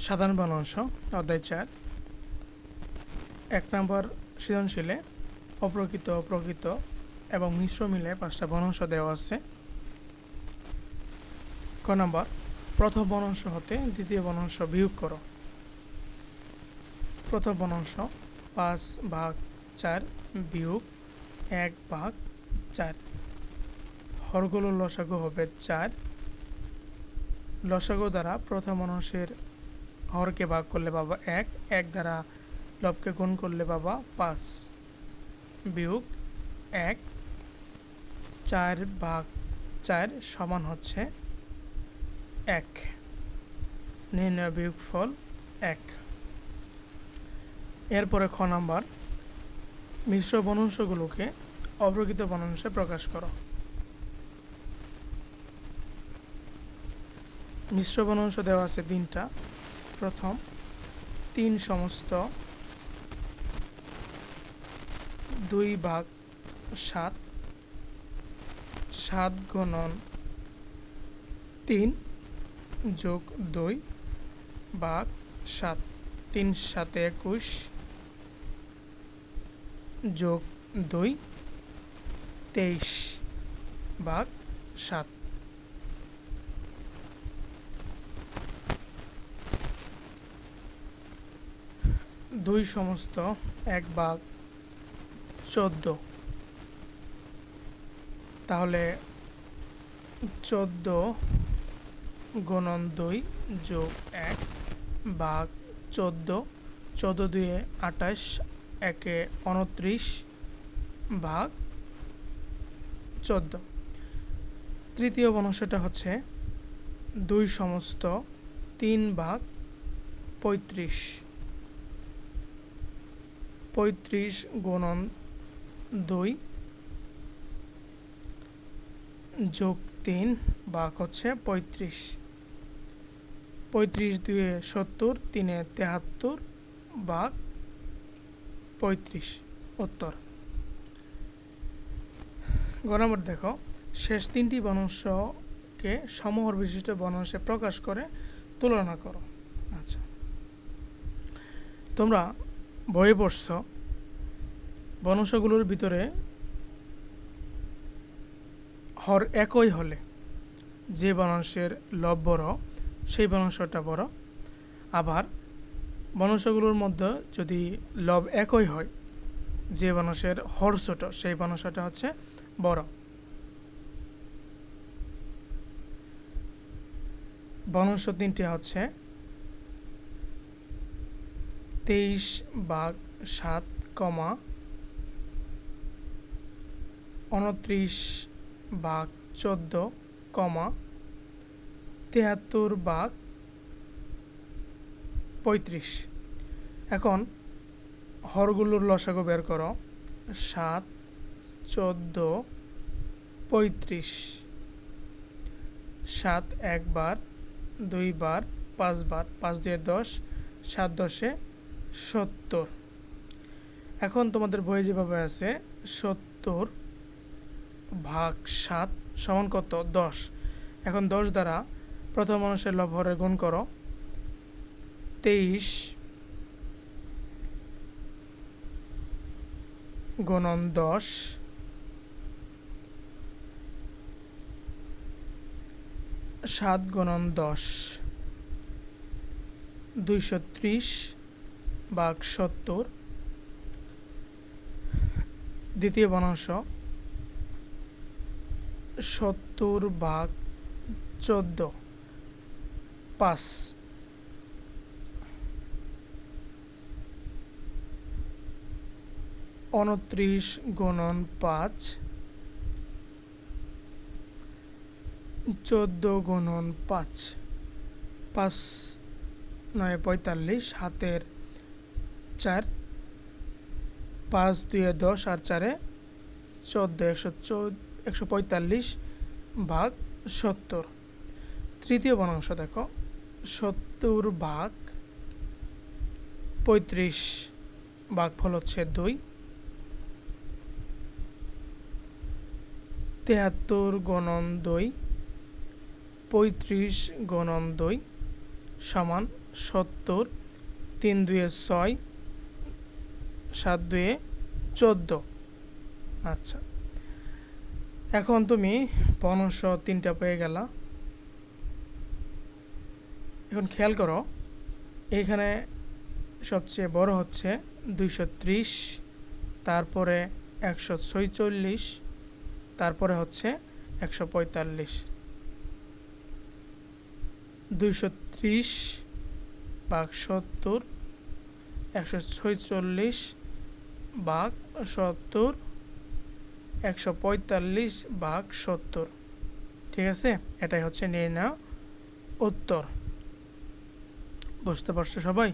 সাধারণ বর্ণাংশ অধ্যায় 4 1 নম্বর সৃজনশীলে অপ্রকৃত, প্রকৃত এবং মিশ্র মিলে 5টা বর্ণাংশ দেওয়া আছে। ক নম্বর, প্রথম বর্ণাংশ হতে দ্বিতীয় বর্ণাংশ বিয়োগ করো। প্রথম বর্ণাংশ 5/4 বিয়োগ 1/4। হরগুলোর লসাগু হবে 4। লসাগু দ্বারা প্রথম বর্ণাংশের হরকে ভাগ করলে পাবা 1, 1 দ্বারা লবকে গুণ করলে পাবা 5 বিয়োগ 1, 4/4 সমান হচ্ছে 1। নির্ণয় বিয়োগফল 1। এরপরে খ নাম্বার, মিশ্র বর্ণাংশগুলোকে অপ্রকৃত বর্ণাংশে প্রকাশ করো। মিশ্র বর্ণাংশ দেওয়া আছে 3টা। প্রথম 3 সমস্ত 2/7, 7 গুণন 3 যোগ 2/7, 3 7 21 যোগ 2 23/7। 2 সমস্ত 1/14, তাহলে 14 গুণন 2 যোগ 1/14, 14 2 28, 1 29/14। তৃতীয় বর্ণাংশটা হচ্ছে 2 সমস্ত 3/35, 35 গুণন 2 যোগ 3 ভাগ হচ্ছে 35, 35 2 70, 3 73/35 উত্তর। গ নম্বর দেখো, শেষ 3টি বর্ণাংশকে সমহর বিশিষ্ট বর্ণাংশে প্রকাশ করে তুলনা করো। আচ্ছা, তোমরা বইয়ে পড়ছ বর্ণাংশগুলোর ভিতরে হর একই হলে যে বর্ণাংশের লব বড় সেই বর্ণাংশটা বড়, আবার বর্ণাংশগুলোর মধ্যে যদি লব একই হয় যে বর্ণাংশের হর ছোট সেই বর্ণাংশটা হচ্ছে বড়। বর্ণাংশ 3টি হচ্ছে 23/7, 29/14, 73/35। এখন হরগুলোর লসাগু বের করো। 7, 14, 35। 7 1 বার, 2 বার, 5 বার, 5 2 10, 7 10 70। এখন তোমাদের বইয়ে যেভাবে আছে 70/7 সমান কত? 10। এখন 10 দ্বারা প্রথম মানুষের লব হরে গুণ করো। 23 গুণন 10 7 গুণন 10 230/70। দ্বিতীয় বর্ণাংশ 70/14, 5। 29 গুণন 5, 14 গুণন 5, 5 9 45, হাতের 4, 5 2 10 আর 4 14, 145/70। তৃতীয় বর্ণাংশ দেখো 70/35, ভাগফল হচ্ছে 2। 73 গুণন 2, 35 গুণন 2 সমান 70, 3 2 6, 7 2 14। আচ্ছা, এখন তুমি ভগ্নাংশ 3টা পেয়ে গেলা। এখন খেয়াল করো, এইখানে সবচেয়ে বড় হচ্ছে 230, তারপরে 146, তারপরে হচ্ছে 145। 230 ভাগ 70, 146 ভাগ 70, 145 ভাগ 70। ঠিক আছে, এটাই হচ্ছে নির্ণয় উত্তর। বুঝতে পারছো সবাই?